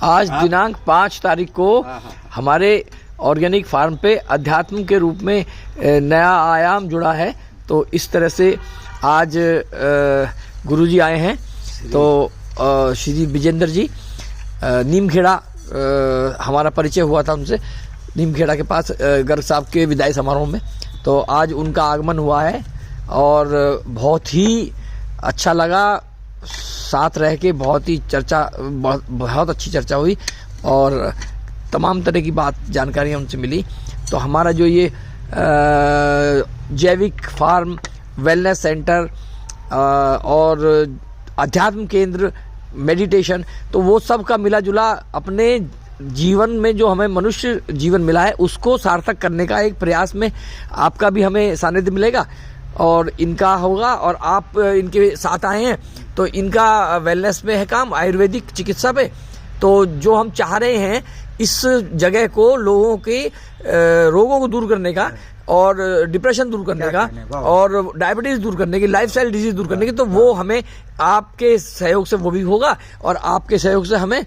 आज दिनांक 5 तारीख को हमारे ऑर्गेनिक फार्म पे अध्यात्म के रूप में नया आयाम जुड़ा है। तो इस तरह से आज गुरुजी आए हैं। तो श्री विजेंद्र जी नीमखेड़ा, हमारा परिचय हुआ था उनसे नीमखेड़ा के पास गर्ग साहब के विदाई समारोह में। तो आज उनका आगमन हुआ है और बहुत ही अच्छा लगा, साथ रह के बहुत अच्छी चर्चा हुई और तमाम तरह की जानकारियाँ उनसे मिली। तो हमारा जो ये जैविक फार्म, वेलनेस सेंटर और अध्यात्म केंद्र, मेडिटेशन, तो वो सब का मिला जुला अपने जीवन में जो हमें मनुष्य जीवन मिला है उसको सार्थक करने का एक प्रयास में आपका भी हमें सानिध्य मिलेगा और इनका होगा। और आप इनके साथ आए हैं तो इनका वेलनेस में है काम, आयुर्वेदिक चिकित्सा पे। तो जो हम चाह रहे हैं इस जगह को लोगों के रोगों को दूर करने का और डिप्रेशन दूर करने का और डायबिटीज दूर करने की, लाइफस्टाइल डिजीज दूर करने की, तो वो हमें आपके सहयोग से वो भी होगा और आपके सहयोग से हमें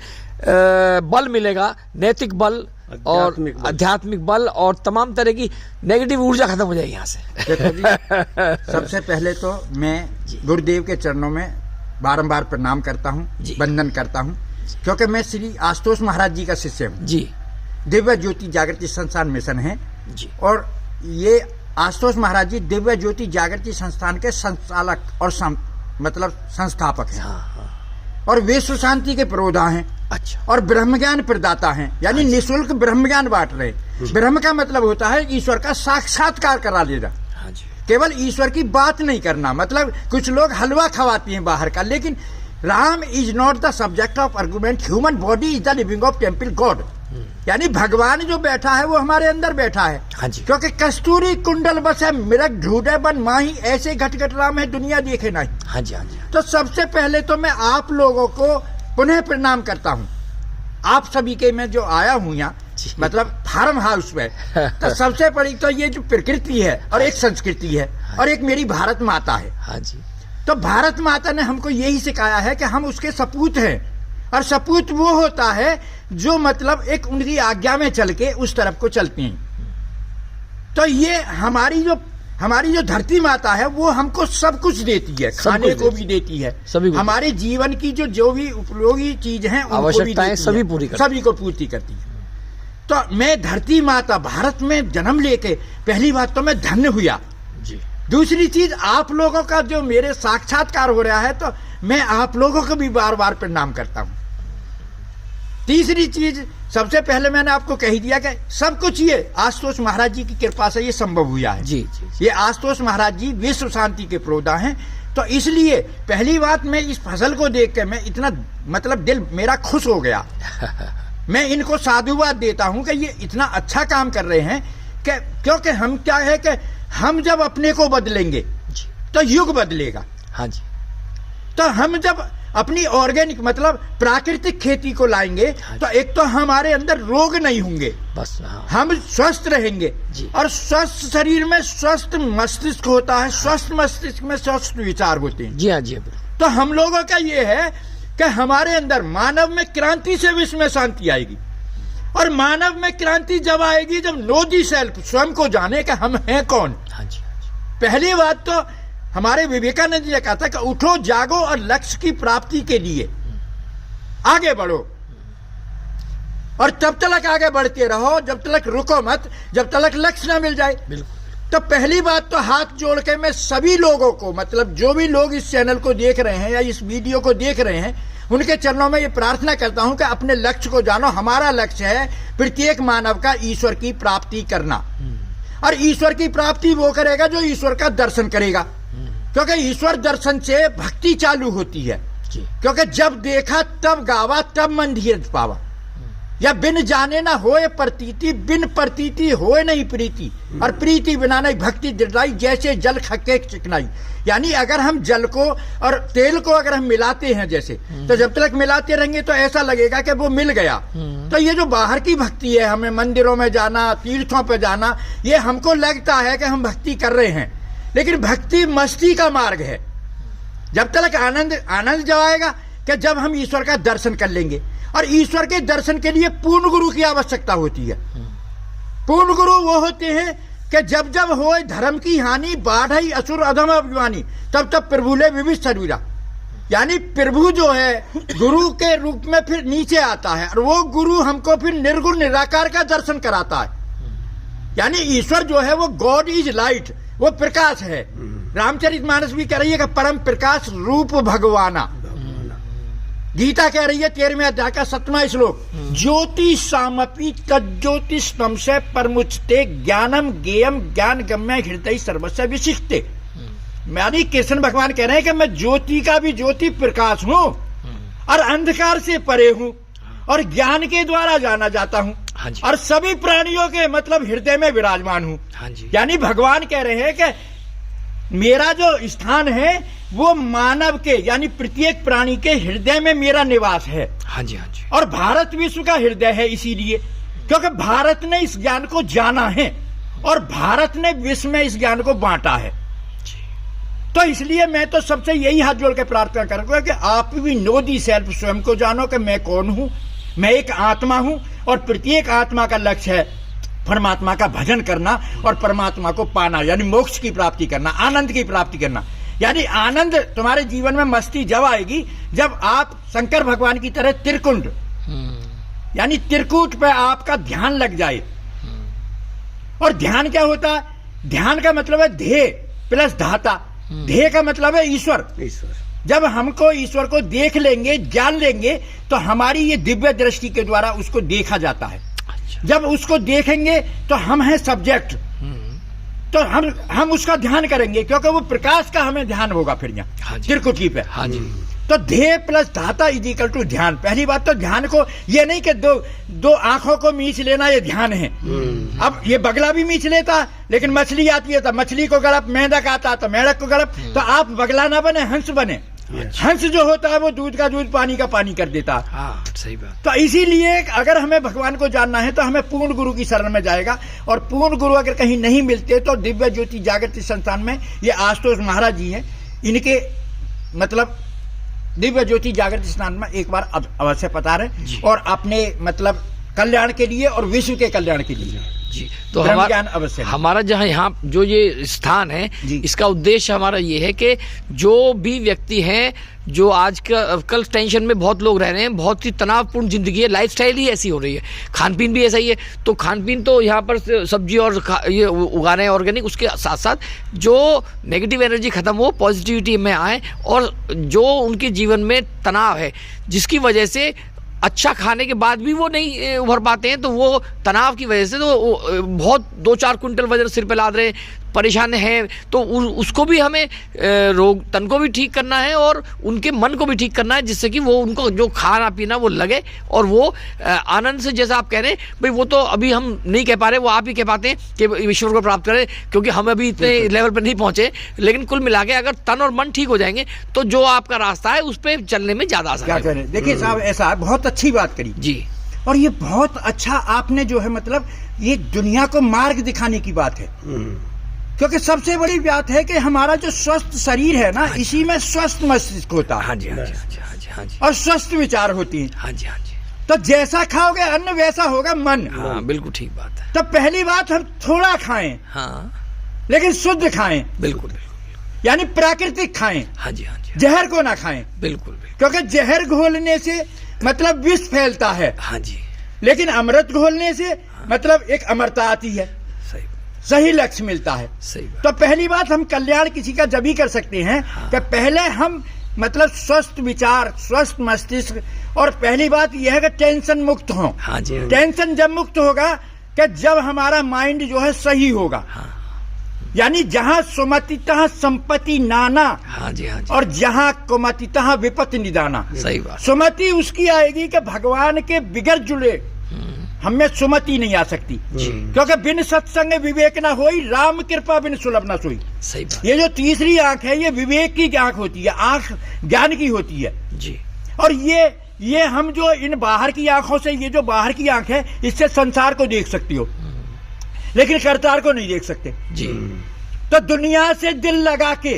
बल मिलेगा, नैतिक बल और आध्यात्मिक बल और तमाम तरह की नेगेटिव ऊर्जा खत्म हो जाएगी यहाँ से। सबसे पहले तो मैं गुरुदेव के चरणों में बारंबार प्रणाम करता हूँ, वंदन करता हूँ, क्योंकि मैं श्री आशुतोष महाराज जी का शिष्य हूँ जी। दिव्य ज्योति जागृति संस्थान मिशन है जी। और ये आशुतोष महाराज जी दिव्य ज्योति जागृति संस्थान के संचालक और मतलब संस्थापक हैं। और विश्व शांति के प्रोधा हैं। अच्छा। और ब्रह्म ज्ञान प्रदाता हैं, यानी निःशुल्क ब्रह्म ज्ञान बांट रहे। ब्रह्म का मतलब होता है ईश्वर का साक्षात्कार करा लेना, केवल ईश्वर की बात नहीं करना। मतलब कुछ लोग हलवा खवाती हैं बाहर का, लेकिन Ram is not the subject of argument, human body is the living of temple God. यानी भगवान जो बैठा है वो हमारे अंदर बैठा है। क्योंकि कस्तूरी कुंडल बस है, मिरक ढूंढे बन माही, ऐसे घट घट राम है दुनिया देखे नहीं। हाँ जी, हाँ जी। तो सबसे पहले तो मैं आप लोगों को पुनः प्रणाम करता हूँ। आप सभी के मैं जो आया हूँ यहाँ, मतलब फार्म हाउस में, तो सबसे बड़ी तो ये जो प्रकृति है और एक संस्कृति है और एक मेरी भारत माता है। हाँ जी। तो भारत माता ने हमको यही सिखाया है कि हम उसके सपूत हैं। और सपूत वो होता है जो मतलब एक उनकी आज्ञा में चल के उस तरफ को चलती हैं। तो ये हमारी जो धरती माता है वो हमको सब कुछ देती है, खाने को भी देती है, हमारे जीवन की जो भी उपयोगी चीज है आवश्यकताएं सभी को पूर्ति करती है। तो मैं धरती माता भारत में जन्म लेके पहली बात तो मैं धन्य हुआ जी। दूसरी चीज आप लोगों का जो मेरे साक्षात्कार हो रहा है तो मैं आप लोगों को भी बार बार प्रणाम करता हूं। तीसरी चीज, सबसे पहले मैंने आपको कह दिया कि सब कुछ ये आशुतोष महाराज जी की कृपा से ये संभव हुआ है जी, जी। ये आशुतोष महाराज जी विश्व शांति के प्रोधा हैं। तो इसलिए पहली बात मैं इस फसल को देख के मैं इतना मतलब दिल मेरा खुश हो गया। मैं इनको साधुवाद देता हूं कि ये इतना अच्छा काम कर रहे हैं कि क्योंकि हम क्या है कि हम जब अपने को बदलेंगे तो युग बदलेगा। हाँ जी। तो हम जब अपनी ऑर्गेनिक मतलब प्राकृतिक खेती को लाएंगे तो एक तो हमारे अंदर रोग नहीं होंगे, बस हम स्वस्थ रहेंगे। और स्वस्थ शरीर में स्वस्थ मस्तिष्क होता है, स्वस्थ मस्तिष्क में स्वस्थ विचार होते हैं। जी हाँ जी। तो हम लोगों का ये है कि हमारे अंदर मानव में क्रांति से विश्व में शांति आएगी। और मानव में क्रांति जब आएगी जब नो दी सेल्फ, स्वयं को जाने कि हम हैं कौन। हाँ जी। पहली बात तो हमारे विवेकानंद जी ने कहा था कि उठो जागो और लक्ष्य की प्राप्ति के लिए आगे बढ़ो। और तब तक आगे बढ़ते रहो जब तक रुको मत, जब तक लक्ष्य ना मिल जाए। तो पहली बात तो हाथ जोड़ के मैं सभी लोगों को, मतलब जो भी लोग इस चैनल को देख रहे हैं या इस वीडियो को देख रहे हैं, उनके चरणों में ये प्रार्थना करता हूं कि अपने लक्ष्य को जानो। हमारा लक्ष्य है प्रत्येक मानव का ईश्वर की प्राप्ति करना। और ईश्वर की प्राप्ति वो करेगा जो ईश्वर का दर्शन करेगा, क्योंकि ईश्वर दर्शन से भक्ति चालू होती है। क्योंकि जब देखा तब गावा तब मन धीरज पावा, या बिन जाने ना होए प्रतीति, बिन प्रतीति होए नहीं प्रीति, और प्रीति बिना नहीं भक्ति दृढ़ाई, जैसे जल खक्के चिकनाई। यानी अगर हम जल को और तेल को अगर हम मिलाते हैं जैसे, तो जब तक मिलाते रहेंगे तो ऐसा लगेगा कि वो मिल गया। तो ये जो बाहर की भक्ति है, हमें मंदिरों में जाना, तीर्थों पे जाना, ये हमको लगता है कि हम भक्ति कर रहे हैं, लेकिन भक्ति मस्ती का मार्ग है। जब तक आनंद जब आएगा कि जब हम ईश्वर का दर्शन कर लेंगे, और ईश्वर के दर्शन के लिए पूर्ण गुरु की आवश्यकता होती है। पूर्ण गुरु वो होते हैं कि जब जब होए धर्म की हानि, बाढ़ई असुर अधम अभिमानी, तब तब प्रभुले विविध शरीरा। यानी प्रभु जो है गुरु के रूप में फिर नीचे आता है, और वो गुरु हमको फिर निर्गुण निराकार का दर्शन कराता है। यानी ईश्वर जो है वो गॉड इज लाइट, वो प्रकाश है। रामचरितमानस भी कह रही है कि परम प्रकाश रूप भगवाना। गीता कह रही है 13वें अध्याय का 7वां श्लोक, ज्योति सामपि तज्ज्योतिष से परमुचते ज्ञानम गेयम ज्ञान गम्य हृदय सर्वस्व विशिष्टे। यानी कृष्ण भगवान कह रहे हैं कि मैं ज्योति का भी ज्योति प्रकाश हूं, और अंधकार से परे हूं, और ज्ञान के द्वारा जाना जाता हूं, और सभी प्राणियों के मतलब हृदय में विराजमान हूं। यानी भगवान कह रहे हैं कि मेरा जो स्थान है वो मानव के यानी प्रत्येक प्राणी के हृदय में मेरा निवास है। हाँ जी, हाँ जी। और भारत विश्व का हृदय है, इसीलिए क्योंकि भारत ने इस ज्ञान को जाना है, और भारत ने विश्व में इस ज्ञान को बांटा है। तो इसलिए मैं तो सबसे यही हाथ जोड़ के प्रार्थना करूंगा कि आप भी नो दी सेल्फ, स्वयं को जानो कि मैं कौन हूं। मैं एक आत्मा हूं, और प्रत्येक आत्मा का लक्ष्य है परमात्मा का भजन करना और परमात्मा को पाना, यानी मोक्ष की प्राप्ति करना, आनंद की प्राप्ति करना। यानी आनंद तुम्हारे जीवन में मस्ती जब आएगी जब आप शंकर भगवान की तरह त्रिकुंड यानी त्रिकूट पे आपका ध्यान लग जाए। और ध्यान क्या होता है? ध्यान का मतलब है ध्येय प्लस धाता। ध्येय का मतलब है ईश्वर। जब हमको ईश्वर को देख लेंगे, जान लेंगे, तो हमारी ये दिव्य दृष्टि के द्वारा उसको देखा जाता है। जब उसको देखेंगे तो हम हैं सब्जेक्ट, तो हम उसका ध्यान करेंगे, क्योंकि वो प्रकाश का हमें ध्यान होगा फिर यहाँ त्रिकुटी पे। हाँ जी। तो ध्येय प्लस धाता इज इक्वल टू ध्यान। पहली बात तो ध्यान को ये नहीं कि दो आंखों को मीच लेना ये ध्यान है। अब ये बगला भी मीच लेता, लेकिन मछली आती है तो मछली को गड़प, मेंढक आता तो मेंढक को गड़प। तो आप बगला ना बने, हंस बने। हंस जो होता है वो दूध का दूध, पानी का पानी कर देता है। हाँ, सही बात। तो इसीलिए अगर हमें भगवान को जानना है तो हमें पूर्ण गुरु की शरण में जाएगा। और पूर्ण गुरु अगर कहीं नहीं मिलते तो दिव्य ज्योति जागृति संस्थान में ये आशुतोष महाराज जी हैं, इनके मतलब दिव्य ज्योति जागृति संस्थान में एक बार अवश्य पधारें, और अपने मतलब कल्याण के लिए और विश्व के कल्याण के लिए जी। तो हमारा जहाँ यहाँ जो ये स्थान है, इसका उद्देश्य हमारा ये है कि जो भी व्यक्ति हैं जो आज कल टेंशन में बहुत लोग रह रहे हैं, बहुत ही तनावपूर्ण जिंदगी है, लाइफस्टाइल ही ऐसी हो रही है, खान पीन भी ऐसा ही है। तो खान पीन तो यहाँ पर सब्जी और ये उगा रहे हैं ऑर्गेनिक, उसके साथ साथ जो नेगेटिव एनर्जी खत्म हो, पॉजिटिविटी में आए, और जो उनके जीवन में तनाव है जिसकी वजह से अच्छा खाने के बाद भी वो नहीं उभर पाते हैं, तो वो तनाव की वजह से तो बहुत 2-4 कुंटल वजन सिर पे लाद रहे हैं, परेशान हैं। तो उसको भी हमें रोग तन को भी ठीक करना है और उनके मन को भी ठीक करना है, जिससे कि वो उनको जो खाना पीना वो लगे और वो आनंद से, जैसा आप कह रहे हैं भाई, वो तो अभी हम नहीं कह पा रहे, वो आप ही कह पाते हैं कि ईश्वर को प्राप्त करें, क्योंकि हम अभी इतने लेवल पर नहीं पहुंचे। लेकिन कुल मिला के अगर तन और मन ठीक हो जाएंगे तो जो आपका रास्ता है उस पर चलने में ज्यादा आसान है। देखिए साहब, ऐसा बहुत अच्छी बात करी जी, और ये बहुत अच्छा आपने जो है मतलब ये दुनिया को मार्ग दिखाने की बात है। क्योंकि सबसे बड़ी बात है कि हमारा जो स्वस्थ शरीर है ना, इसी में स्वस्थ मस्तिष्क होता है। हाँ जी, हाँ जी, हाँ जी, हाँ जी। और स्वस्थ विचार होती हैं। हाँ जी, हाँ जी। तो जैसा खाओगे अन्न वैसा होगा मन। हाँ, बिल्कुल ठीक बात है। तो पहली बात हम थोड़ा खाएं, हाँ, लेकिन शुद्ध खाएं। बिल्कुल, यानी प्राकृतिक खाएं। हाँ जी, हाँ जी। जहर को ना खाएं, बिल्कुल, क्योंकि जहर घोलने से मतलब विष फैलता है। हाँ जी। लेकिन अमृत घोलने से मतलब एक अमरता आती है, सही लक्ष्य मिलता है। सही बात। तो पहली बात, हम कल्याण किसी का जब ही कर सकते हैं कि पहले हम मतलब स्वस्थ विचार, स्वस्थ मस्तिष्क, और पहली बात यह है कि टेंशन मुक्त हो। हाँ जी। टेंशन जब मुक्त होगा कि जब हमारा माइंड जो है सही होगा। हाँ। यानी जहाँ सुमतितः संपत्ति नाना। हाँ जी, हाँ जी। और जहाँ कुमतितः विपत्ति निदाना। सही बात। सुमति उसकी आएगी कि भगवान के बिगड़ जुड़े हमें सुमति नहीं आ सकती, क्योंकि बिन सत्संग विवेक ना होई, राम कृपा बिन सुलभ ना सोई। सही बात। ये जो तीसरी आंख है ये विवेक की आंख होती है, आंख ज्ञान की होती है जी। और ये हम जो इन बाहर की आंखों से, ये जो बाहर की आंख है, इससे संसार को देख सकती हो, लेकिन करतार को नहीं देख सकते जी। तो दुनिया से दिल लगा के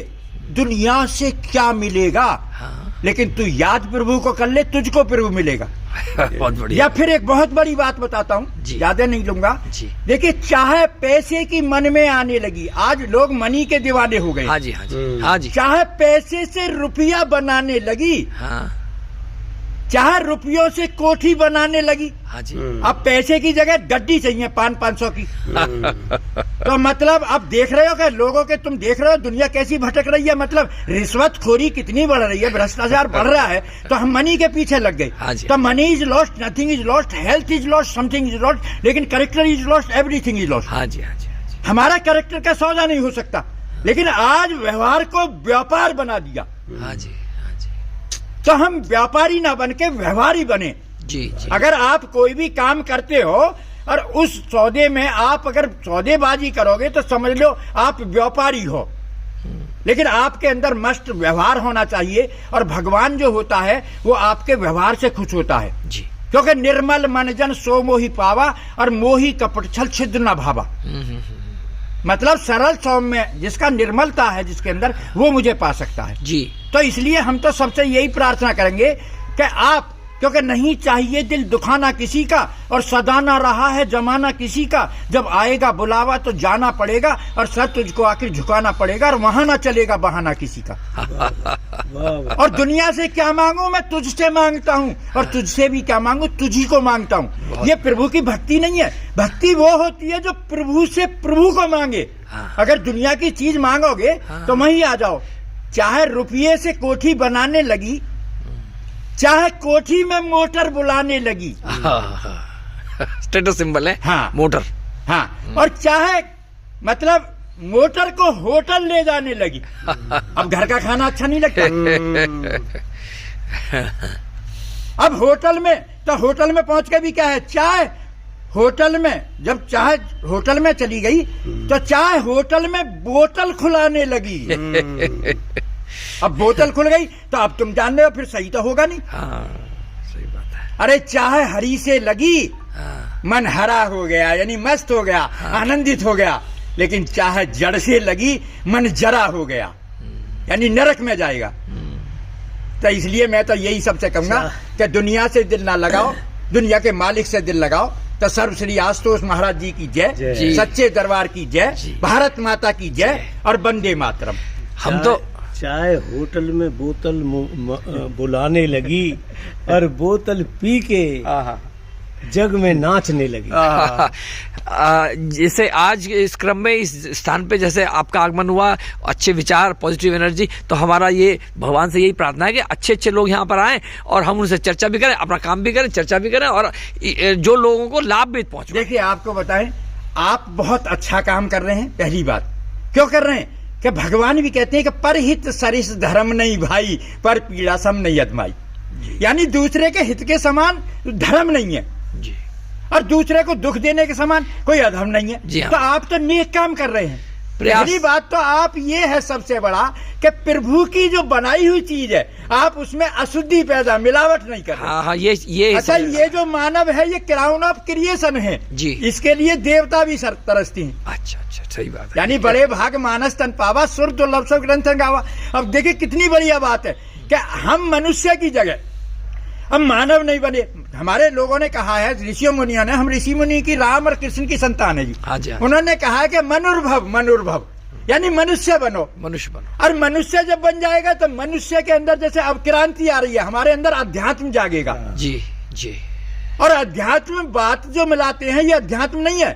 दुनिया से क्या मिलेगा? हाँ। लेकिन तू याद प्रभु को कर ले, तुझको प्रभु मिलेगा। बहुत बढ़िया। या फिर एक बहुत बड़ी बात बताता हूँ, ज्यादा नहीं लूंगा। देखिए, चाहे पैसे की मन में आने लगी, आज लोग मनी के दीवाने हो गए। हाँ जी, हाँ जी, हाँ जी। चाहे पैसे से रुपया बनाने लगी, हाँ, चाहे रुपयों से कोठी बनाने लगी। हाँ जी। अब पैसे की जगह गड्डी चाहिए 500 की। तो मतलब अब देख रहे हो कि लोगों के, तुम देख रहे हो दुनिया कैसी भटक रही है, मतलब रिश्वतखोरी कितनी बढ़ रही है, भ्रष्टाचार बढ़ रहा है। तो हम मनी के पीछे लग गए। हाँ जी। तो money is lost, nothing is lost, health is lost, something is lost, लेकिन character is lost, everything is lost. हाँ जी, हाँ जी, हाँ जी। हमारा कैरेक्टर का सौदा नहीं हो सकता, लेकिन आज व्यवहार को व्यापार बना दिया। हाँ जी, हाँ जी। तो हम व्यापारी ना बन के व्यवहारी बने। जी, जी। अगर आप कोई भी काम करते हो और उस सौदे में आप अगर सौदेबाजी करोगे तो समझ लो आप व्यापारी हो, लेकिन आपके अंदर मस्त व्यवहार होना चाहिए। और भगवान जो होता है वो आपके व्यवहार से खुश होता है जी। क्योंकि निर्मल मन जन सो मोहि पावा और मोहि कपट छल छिद्र न भावा। मतलब सरल सौम्य जिसका निर्मलता है जिसके अंदर, वो मुझे पा सकता है जी। तो इसलिए हम तो सबसे यही प्रार्थना करेंगे कि आप, क्योंकि नहीं चाहिए दिल दुखाना किसी का और सदाना रहा है जमाना किसी का, जब आएगा बुलावा तो जाना पड़ेगा और सर तुझको आखिर झुकाना पड़ेगा और वहां ना चलेगा बहाना किसी का। और दुनिया से क्या मांगू, मैं तुझसे मांगता हूँ, और तुझसे भी क्या मांगू, तुझी को मांगता हूँ। ये प्रभु की भक्ति नहीं है। भक्ति वो होती है जो प्रभु से प्रभु को मांगे। अगर दुनिया की चीज मांगोगे तो वहीं आ जाओ। चाहे रुपये से कोठी बनाने लगी, चाहे कोठी में मोटर बुलाने लगी, स्टेटस सिंबल है। हाँ, मोटर। हाँ, और चाहे मतलब मोटर को होटल ले जाने लगी। अब घर का खाना अच्छा नहीं लगता। अब होटल में, तो होटल में पहुंच के भी क्या है, चाय होटल में, जब चाय होटल में चली गई तो चाय होटल में बोतल खुलाने लगी। अब बोतल खुल गई तो अब तुम जान रहे हो फिर सही तो होगा नहीं। हाँ, सही बात है। अरे चाय हरी से लगी, मन हरा हो गया, यानी मस्त हो गया, आनंदित हो गया। लेकिन चाहे जड़ से लगी, मन जरा हो गया, यानी नरक में जाएगा। तो इसलिए मैं तो यही सबसे कहूंगा कि दुनिया से दिल ना लगाओ, दुनिया के मालिक से दिल लगाओ। तो सर्व श्री आशुतोष महाराज जी की जय, सच्चे दरबार की जय, भारत माता की जय और वंदे मातरम। हम तो चाय होटल में बोतल बुलाने लगी और बोतल पी के जग में नाचने लगी। जैसे आज इस क्रम में इस स्थान पे जैसे आपका आगमन हुआ, अच्छे विचार, पॉजिटिव एनर्जी, तो हमारा ये भगवान से यही प्रार्थना है कि अच्छे अच्छे लोग यहाँ पर आएं और हम उनसे चर्चा भी करें, अपना काम भी करें, चर्चा भी करें और जो लोगों को लाभ भी पहुंचे। देखिए, आपको बताएं, आप बहुत अच्छा काम कर रहे हैं। पहली बात क्यों कर रहे हैं कि भगवान भी कहते हैं कि परहित सरिस धर्म नहीं भाई, पर पीड़ा सम नहीं अदमाई। यानी दूसरे के हित के समान धर्म नहीं है जी। और दूसरे को दुख देने के समान कोई अधर्म नहीं है जी हाँ। तो आप तो नेक काम कर रहे हैं। प्रयास। पहली बात तो आप ये है सबसे बड़ा कि प्रभु की जो बनाई हुई चीज है आप उसमें अशुद्धि पैदा, मिलावट नहीं कर रहे। हाँ हाँ, ये अच्छा, ये जो मानव है ये क्राउन ऑफ क्रिएशन है जी। इसके लिए देवता भी तरसती हैं। अच्छा अच्छा, सही बात है। यानी बड़े भाग मानस तन पावा, सुर दुर्लभ सब ग्रंथ गावा। अब देखिए कितनी बढ़िया बात है कि हम मनुष्य की जगह हम मानव नहीं बने। हमारे लोगों ने कहा है, ऋषियों मुनियों ने, हम ऋषि मुनि की राम और कृष्ण की संतान है जी। हाँ जी, हाँ। उन्होंने कहा है कि मनुर्भव, मनुर्भव यानी मनुष्य बनो, मनुष्य बनो। और मनुष्य जब बन जाएगा तो मनुष्य के अंदर जैसे अब क्रांति आ रही है, हमारे अंदर अध्यात्म जागेगा जी जी। और अध्यात्म बात जो मिलाते हैं ये अध्यात्म नहीं है।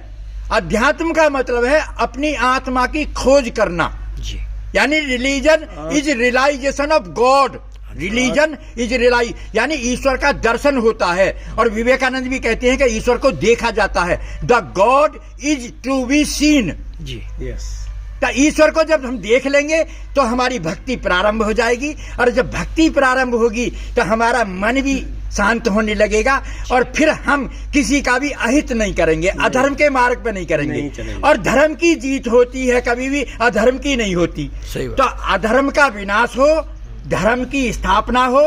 अध्यात्म का मतलब है अपनी आत्मा की खोज करना जी। यानी religion is realization of God, religion is rely यानी ईश्वर का दर्शन होता है। और विवेकानंद भी कहते हैं कि ईश्वर को देखा जाता है, the God is to be seen जी। यस। तो ईश्वर को जब हम देख लेंगे तो हमारी भक्ति प्रारंभ हो जाएगी, और जब भक्ति प्रारंभ होगी तो हमारा मन भी शांत होने लगेगा, और फिर हम किसी का भी अहित नहीं करेंगे, अधर्म के मार्ग पे नहीं करेंगे। और धर्म की जीत होती है, कभी भी अधर्म की नहीं होती। तो अधर्म का विनाश हो, धर्म की स्थापना हो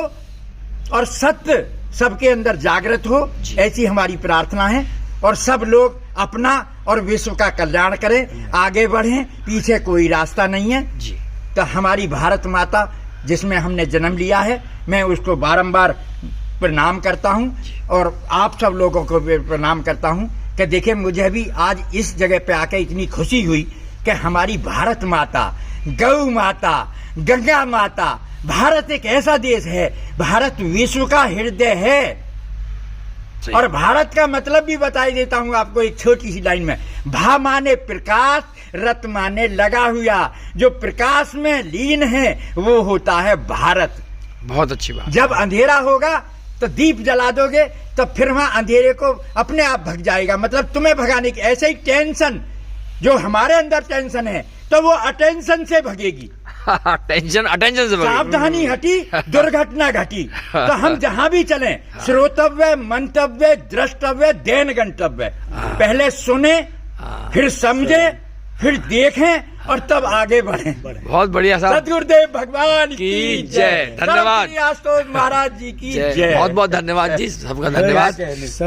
और सत्य सबके अंदर जागृत हो, ऐसी हमारी प्रार्थना है। और सब लोग अपना और विश्व का कल्याण करें, आगे बढ़ें, पीछे कोई रास्ता नहीं है। जी। तो हमारी भारत माता जिसमें हमने जन्म लिया है, मैं उसको बारंबार प्रणाम करता हूं और आप सब लोगों को भी प्रणाम करता हूं कि देखिए मुझे भी आज इस जगह पे आके इतनी खुशी हुई कि हमारी भारत माता, गौ माता, गंगा माता, भारत एक ऐसा देश है, भारत विश्व का हृदय है। और भारत का मतलब भी बताई देता हूं आपको एक छोटी सी लाइन में। भा माने प्रकाश, रत माने लगा हुआ, जो प्रकाश में लीन है वो होता है भारत। बहुत अच्छी बात। जब अंधेरा होगा तो दीप जला दोगे तो फिर वहां अंधेरे को अपने आप भग जाएगा, मतलब तुम्हें भगाने की। ऐसे ही टेंशन, जो हमारे अंदर टेंशन है तो वो अटेंशन से भगेगी। टेंशन अटेंशन से भगेगी। सावधानी हटी, दुर्घटना घटी। तो हम जहां भी चलें, श्रोतव्य, मंतव्य, द्रष्टव्य, दैन गंतव्य। पहले सुने, फिर समझे, फिर देखें और तब आगे बढ़े। बहुत बढ़िया साहब। सदगुरुदेव भगवान की जय। धन्यवाद। आशुतोष महाराज जी की जय। बहुत बहुत धन्यवाद जी, सबका धन्यवाद।